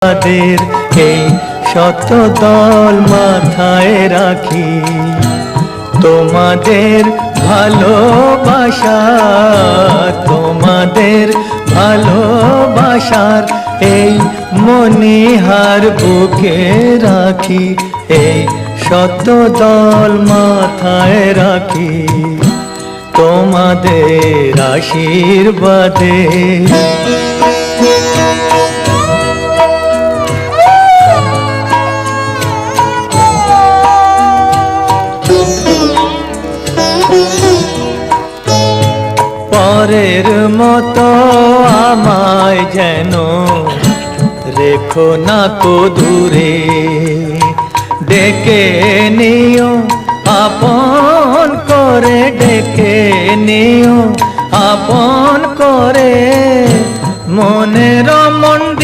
তাদের এই শত দল মাথায় রাখি, তোমাদের ভালোবাসা, তোমাদের ভালোবাসার এই মনিহার বুকে রাখি, এই শত দল মাথায় রাখি, তোমাদের আশীর্বাদে। পরের মতো আমায় যেন রেখো না কো দূরে, ডেকে নিও আপন করে, ডেকে নিও আপন করে, মনের মন্ড